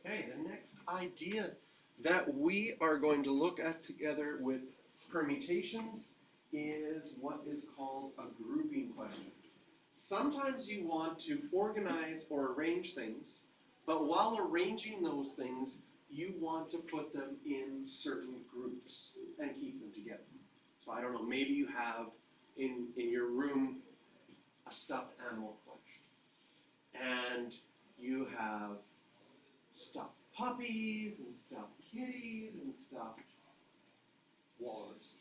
Okay, the next idea that we are going to look at together with permutations is what is called a grouping question. Sometimes you want to organize or arrange things, but while arranging those things, you want to put them in certain groups and keep them together. So I don't know, maybe you have in your room a stuffed animal collection, and you have stuffed puppies and stuffed kitties and stuffed walruses.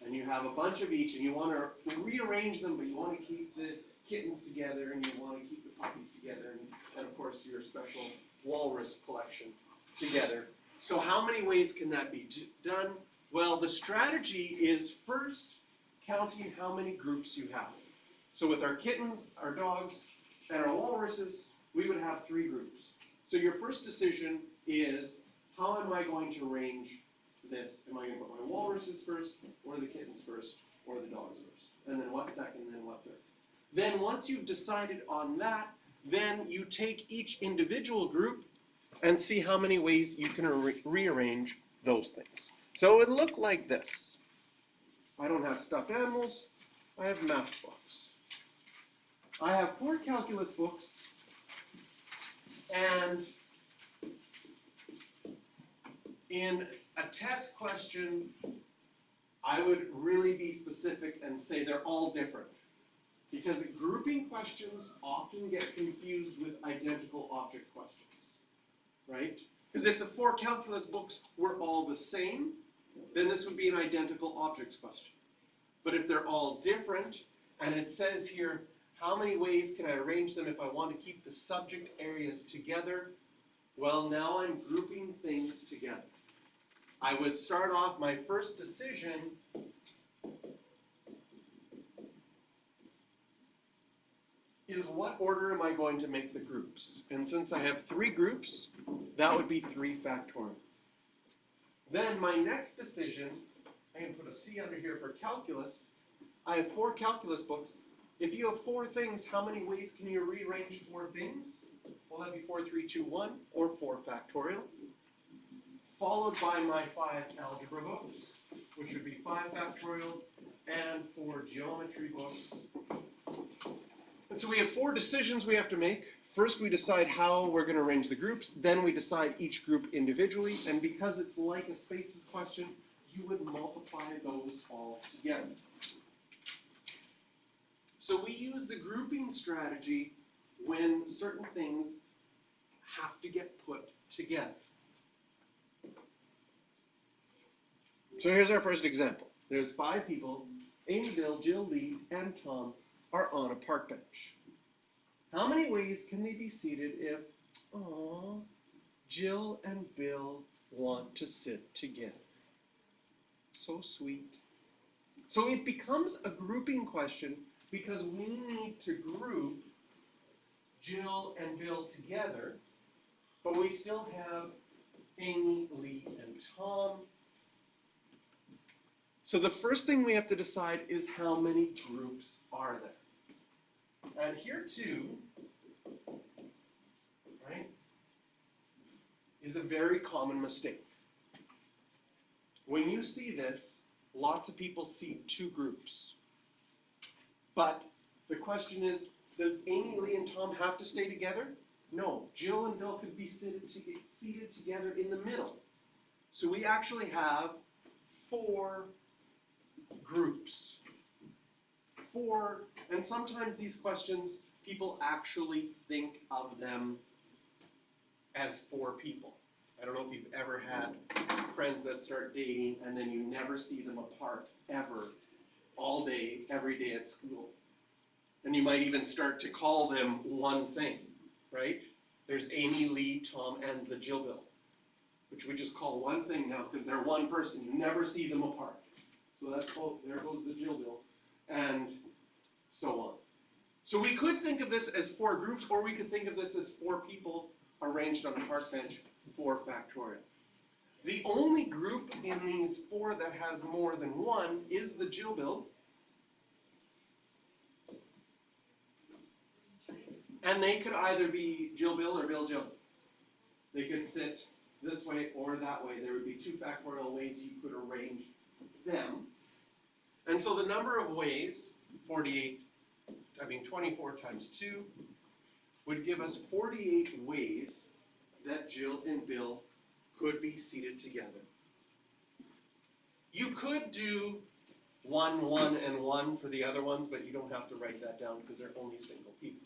And you have a bunch of each, and you want to rearrange them, but you want to keep the kittens together, and you want to keep the puppies together, and of course your special walrus collection together. So how many ways can that be done? Well, the strategy is first counting how many groups you have. So with our kittens, our dogs, and our walruses, we would have 3 groups. So your first decision is, how am I going to arrange this? Am I going to put my walruses first, or the kittens first, or the dogs first? And then what second, and then what third? Then once you've decided on that, then you take each individual group and see how many ways you can rearrange those things. So it would look like this. I don't have stuffed animals, I have math books. I have 4 calculus books, and in a test question, I would really be specific and say they're all different. Because grouping questions often get confused with identical object questions, right? Because if the 4 calculus books were all the same, then this would be an identical objects question. But if they're all different, and it says here, how many ways can I arrange them if I want to keep the subject areas together? Well, now I'm grouping things together. I would start off my first decision is what order am I going to make the groups? And since I have 3 groups, that would be 3 factorial. Then my next decision, I can put a C under here for calculus. I have 4 calculus books. If you have 4 things, how many ways can you rearrange 4 things? Well, that'd be 4, 3, 2, 1, or 4 factorial. Followed by my 5 algebra books, which would be 5 factorial, and 4 geometry books. And so we have 4 decisions we have to make. First, we decide how we're going to arrange the groups. Then we decide each group individually. And because it's like a spaces question, you would multiply those all together. So we use the grouping strategy when certain things have to get put together. So here's our first example. There's 5 people. Amy, Bill, Jill, Lee, and Tom are on a park bench. How many ways can they be seated if, Jill and Bill want to sit together? So sweet. So it becomes a grouping question because we need to group Jill and Bill together, but we still have Amy, Lee, and Tom. So the first thing we have to decide is how many groups are there. And here too, right, is a very common mistake. When you see this, lots of people see 2 groups. But the question is, does Amy, Lee, and Tom have to stay together? No, Jill and Bill could be seated together in the middle. So we actually have 4 groups. 4, and sometimes these questions, people actually think of them as 4 people. I don't know if you've ever had friends that start dating and then you never see them apart, ever, all day, every day at school. And you might even start to call them one thing, right? There's Amy, Lee, Tom, and the Jill Bill, which we just call one thing now because they're one person. You never see them apart. So that's there goes the Jill Bill, and so on. So we could think of this as 4 groups, or we could think of this as 4 people arranged on a park bench, 4 factorial. The only group in these 4 that has more than 1 is the Jill Bill. And they could either be Jill Bill or Bill Jill. They could sit this way or that way. There would be 2 factorial ways you could arrange them. And so the number of ways, 24 times 2, would give us 48 ways that Jill and Bill could be seated together. You could do 1, 1, and 1 for the other ones, but you don't have to write that down because they're only single people.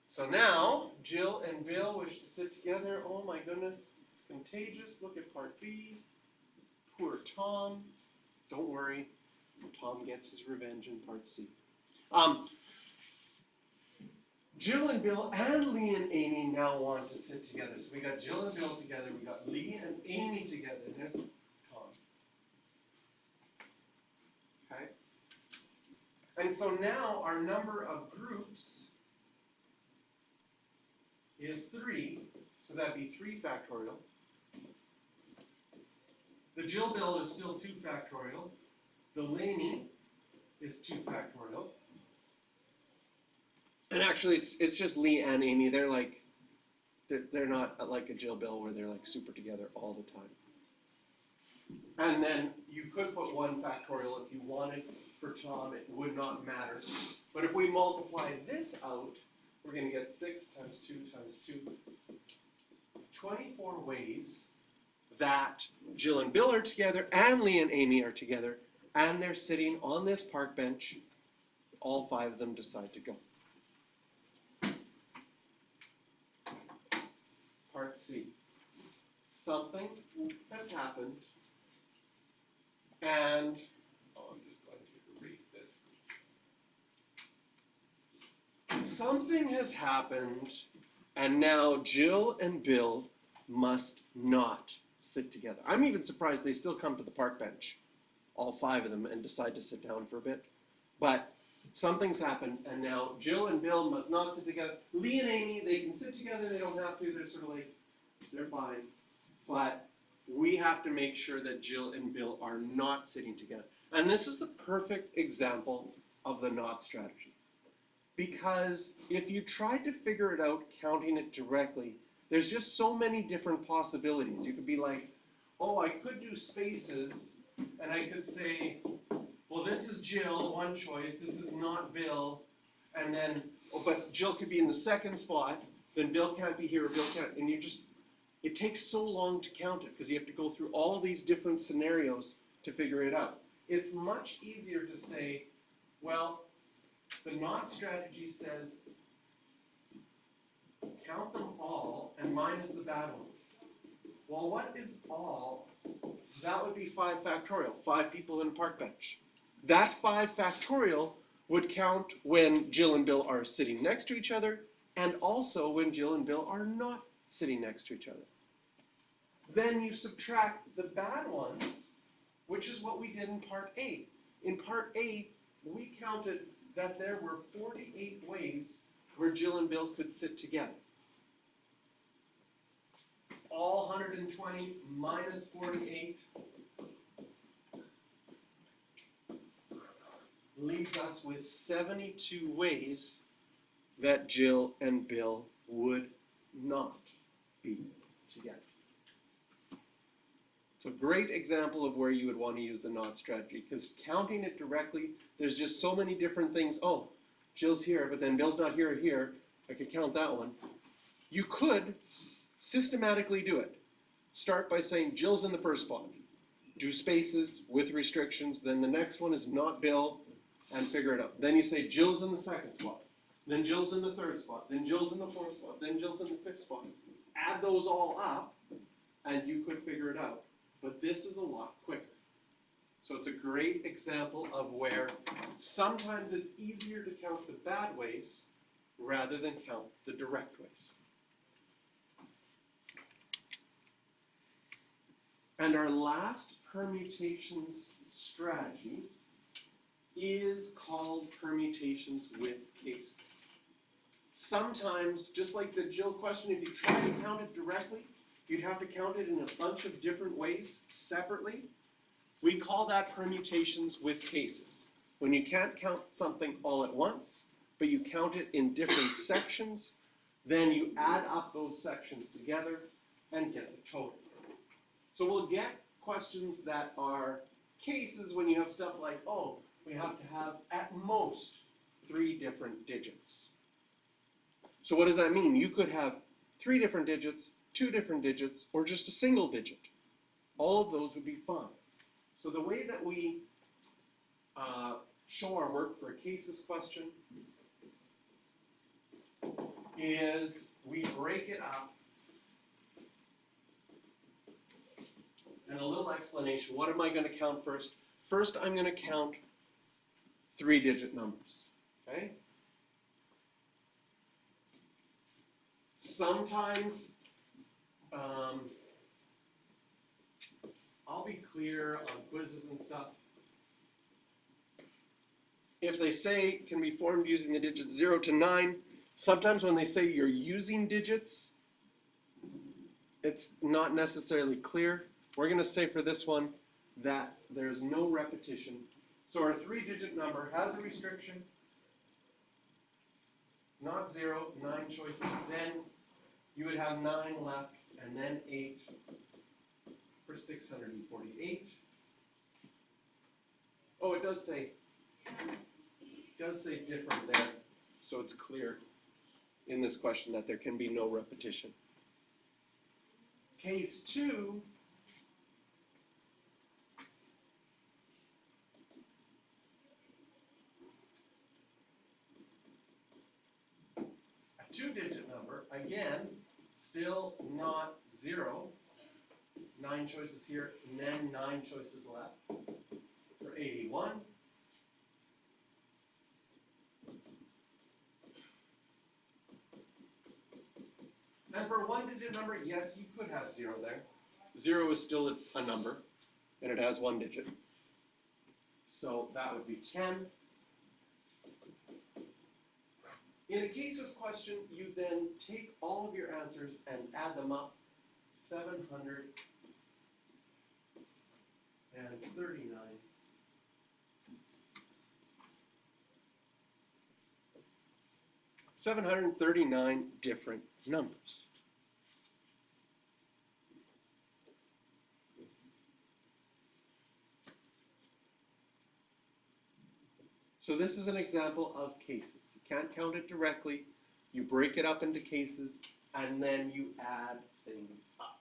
So now, Jill and Bill wish to sit together. Oh my goodness, it's contagious. Look at part B. Poor Tom. Don't worry, Tom gets his revenge in part C. Jill and Bill and Lee and Amy now want to sit together. So we got Jill and Bill together. We got Lee and Amy together. There's Tom. Okay? And so now our number of groups is 3. So that'd be 3 factorial. The Jill Bill is still 2 factorial. The Laney is 2 factorial. And actually, it's just Lee and Amy. They're like, they're not like a Jill Bill where they're like super together all the time. And then you could put 1 factorial if you wanted for Tom. It would not matter. But if we multiply this out, we're going to get 6 times 2 times 2. 24 ways that Jill and Bill are together and Lee and Amy are together, and they're sitting on this park bench. All 5 of them decide to go. Part C. Something has happened, and I'm just going to erase this. Something has happened, and now Jill and Bill must not sit together. I'm even surprised they still come to the park bench, all 5 of them, and decide to sit down for a bit. But something's happened, and now Jill and Bill must not sit together. Lee and Amy, they can sit together, they don't have to, they're sort of like, they're fine. But we have to make sure that Jill and Bill are not sitting together. And this is the perfect example of the not strategy. Because if you tried to figure it out counting it directly, there's just so many different possibilities. You could be like, oh, I could do spaces, and I could say, well, this is Jill, one choice, this is not Bill, and then, oh, but Jill could be in the second spot, then Bill can't be here, or Bill can't, and you just, it takes so long to count it, because you have to go through all these different scenarios to figure it out. It's much easier to say, well, the not strategy says, count them all and minus the bad ones. Well, what is all? That would be 5 factorial, 5 people in a park bench. That 5 factorial would count when Jill and Bill are sitting next to each other, and also when Jill and Bill are not sitting next to each other. Then you subtract the bad ones, which is what we did in part A. In part A, we counted that there were 48 ways where Jill and Bill could sit together. All 120 minus 48 leaves us with 72 ways that Jill and Bill would not be together. It's a great example of where you would want to use the not strategy, because counting it directly, there's just so many different things. Oh, Jill's here, but then Bill's not here or here. I could count that one. You could systematically do it. Start by saying Jill's in the first spot. Do spaces with restrictions. Then the next one is not Bill, and figure it out. Then you say Jill's in the second spot. Then Jill's in the third spot. Then Jill's in the fourth spot. Then Jill's in the fifth spot. Add those all up, and you could figure it out. But this is a lot quicker. So it's a great example of where sometimes it's easier to count the bad ways rather than count the direct ways. And our last permutations strategy is called permutations with cases. Sometimes, just like the Jill question, if you try to count it directly, you'd have to count it in a bunch of different ways separately. We call that permutations with cases. When you can't count something all at once, but you count it in different sections, Then you add up those sections together and get the total. So we'll get questions that are cases when you have stuff like, oh, we have to have at most 3 different digits. So what does that mean? You could have 3 different digits, 2 different digits, or just a single digit. All of those would be fine. So the way that we show our work for a cases question is we break it up. And a little explanation. What am I going to count first? First, I'm going to count 3-digit numbers. Okay? Sometimes, I'll be clear on quizzes and stuff. If they say can be formed using the digits 0 to 9, sometimes when they say you're using digits, it's not necessarily clear. We're going to say for this one that there's no repetition. So our 3-digit number has a restriction. It's not 0, 9 choices. Then you would have 9 left, and then 8 for 648. Oh, it does say different there. So it's clear in this question that there can be no repetition. Case 2, a 2-digit number, again, still not 0. 9 choices here, and then 9 choices left for 81. And for a 1-digit number, yes, you could have 0 there. 0 is still a number, and it has 1 digit. So that would be 10. In a cases question, you then take all of your answers and add them up. 739. 739 different numbers. So this is an example of cases. You can't count it directly. You break it up into cases, and then you add things up.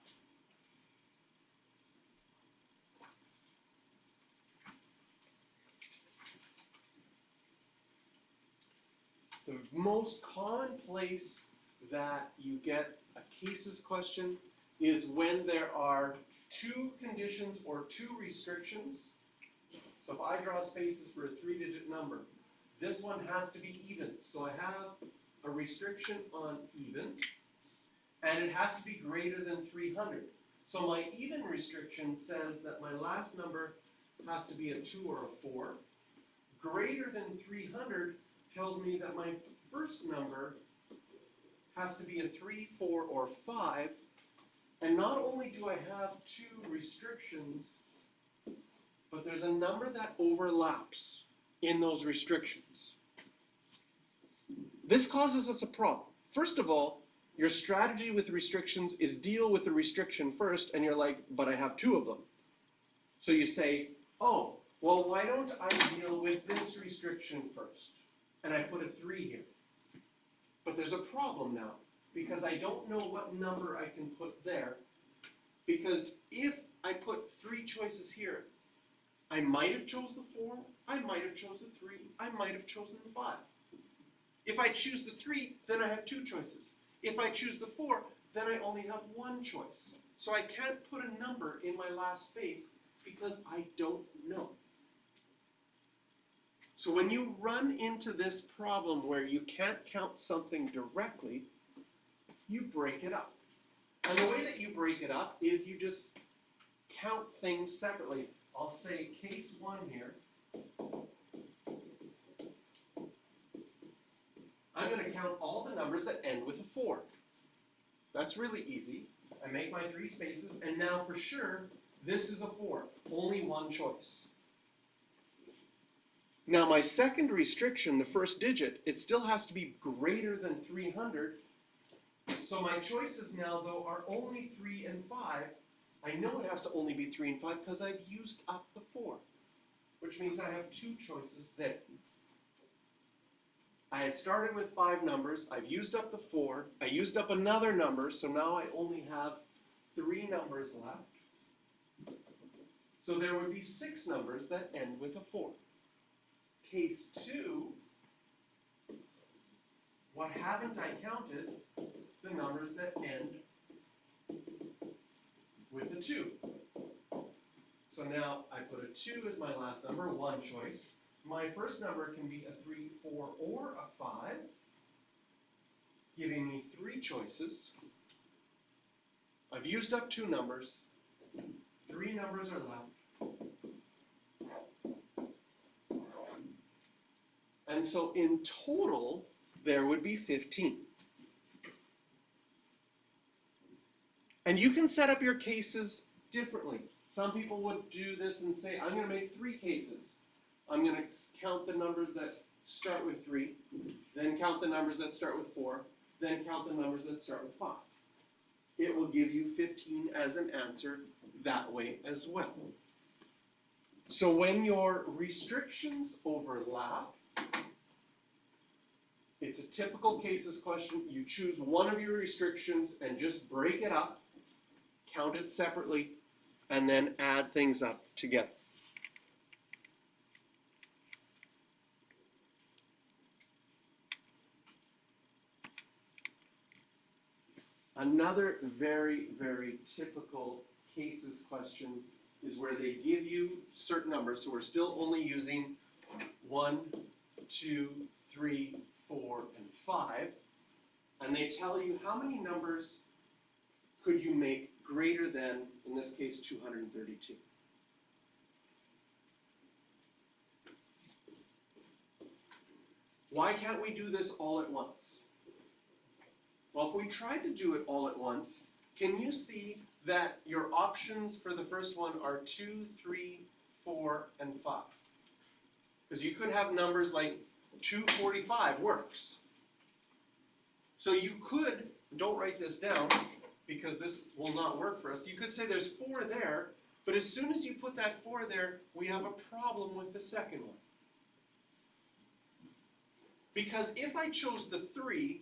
The most common place that you get a cases question is when there are 2 conditions or 2 restrictions. So if I draw spaces for a 3-digit number, this one has to be even. So I have a restriction on even, and it has to be greater than 300. So my even restriction says that my last number has to be a 2 or a 4. Greater than 300 tells me that my first number has to be a 3, 4, or 5. And not only do I have 2 restrictions, but there's a number that overlaps in those restrictions. This causes us a problem. First of all, your strategy with restrictions is deal with the restriction first, and you're like, but I have 2 of them. So you say, oh, well, why don't I deal with this restriction first? And I put a 3 here. But there's a problem now, because I don't know what number I can put there. Because if I put 3 choices here, I might have chosen the 4, I might have chosen the 3, I might have chosen the 5. If I choose the 3, then I have 2 choices. If I choose the 4, then I only have 1 choice. So I can't put a number in my last space because I don't know. So when you run into this problem where you can't count something directly, you break it up. And the way that you break it up is you just count things separately. I'll say case 1 here. I'm going to count all the numbers that end with a 4. That's really easy. I make my 3 spaces, and now for sure, this is a 4. Only 1 choice. Now my second restriction, the first digit, it still has to be greater than 300, So my choices now, though, are only 3 and 5. I know it has to only be 3 and 5 because I've used up the 4, which means I have 2 choices there. I started with 5 numbers. I've used up the 4. I used up another number, so now I only have 3 numbers left. So there would be 6 numbers that end with a 4. Case 2, what haven't I counted? The numbers that end with a 2. So now I put a 2 as my last number, one choice. My first number can be a 3, 4, or a 5, giving me 3 choices. I've used up 2 numbers. 3 numbers are left. And so in total, there would be 15. And you can set up your cases differently. Some people would do this and say, I'm going to make 3 cases. I'm going to count the numbers that start with 3, then count the numbers that start with 4, then count the numbers that start with 5. It will give you 15 as an answer that way as well. So when your restrictions overlap, it's a typical cases question. You choose one of your restrictions and just break it up, count it separately, and then add things up together. Another very, very typical cases question is where they give you certain numbers. So we're still only using 1, 2, 3, 4, and 5. And they tell you how many numbers could you make greater than, in this case, 232. Why can't we do this all at once? Well, if we tried to do it all at once, can you see that your options for the first one are 2, 3, 4, and 5? Because you could have numbers like 245 works. So you could, don't write this down because this will not work for us. You could say there's 4 there, but as soon as you put that 4 there, we have a problem with the second one. Because if I chose the 3,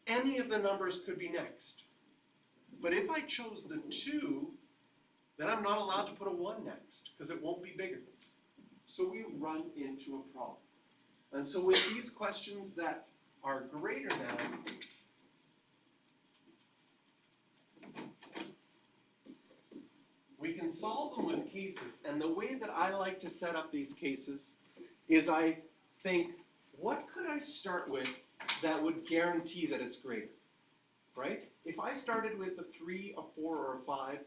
any of the numbers could be next. But if I chose the 2, then I'm not allowed to put a 1 next, because it won't be bigger. So we run into a problem. And so with these questions that are greater than, we can solve them with cases. And the way that I like to set up these cases is I think, what could I start with that would guarantee that it's greater, right? If I started with a 3, a 4, or a 5,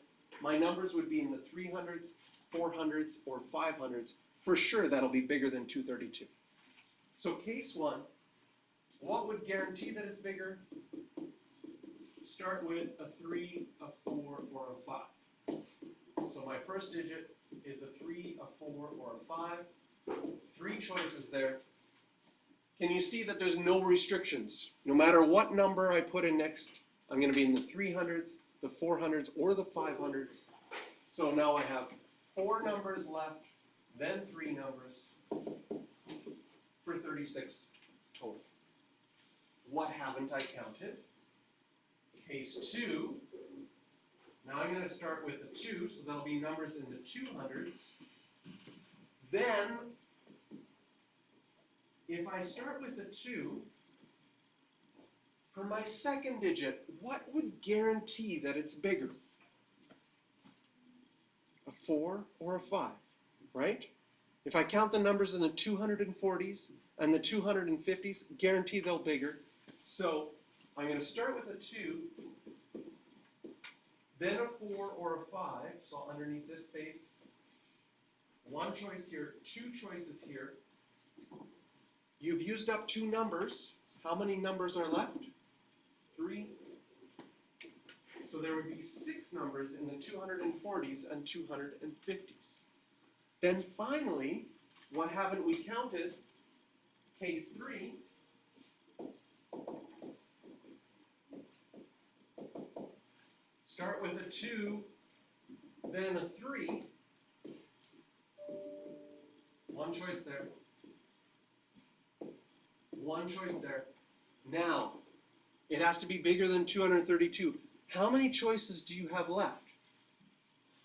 my numbers would be in the 300s, 400s, or 500s. For sure, that'll be bigger than 232. So case 1, what would guarantee that it's bigger? Start with a 3, a 4, or a 5. So my first digit is a 3, a 4, or a 5. 3 choices there. Can you see that there's no restrictions? No matter what number I put in next, I'm going to be in the 300s, the 400s, or the 500s. So now I have 4 numbers left, then 3 numbers, for 36 total. What haven't I counted? Case 2. Now I'm going to start with the 2, so that'll be numbers in the 200s. Then, if I start with a 2, for my second digit, what would guarantee that it's bigger? A 4 or a 5, right? If I count the numbers in the 240s and the 250s, guarantee they'll bigger. So I'm going to start with a 2, then a 4 or a 5, so underneath this space, 1 choice here, 2 choices here. You've used up 2 numbers. How many numbers are left? 3. So there would be 6 numbers in the 240s and 250s. Then finally, what haven't we counted? Case 3. start with a 2, then a 3. One choice there. One choice there. Now, it has to be bigger than 232. How many choices do you have left?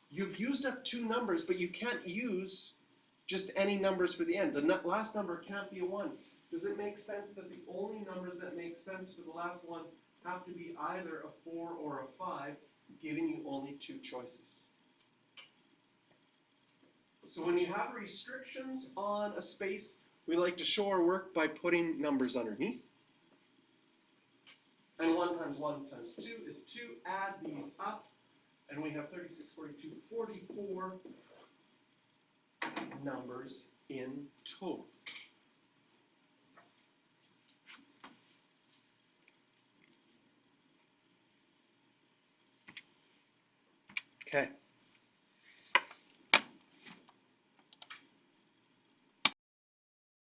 You've used up 2 numbers, but you can't use just any numbers for the end. The last number can't be a 1. Does it make sense that the only numbers that make sense for the last one have to be either a 4 or a 5, giving you only 2 choices? So when you have restrictions on a space, we like to show our work by putting numbers underneath. And 1 times 1 times 2 is 2. Add these up, and we have 36, 42, 44 numbers in total. Okay.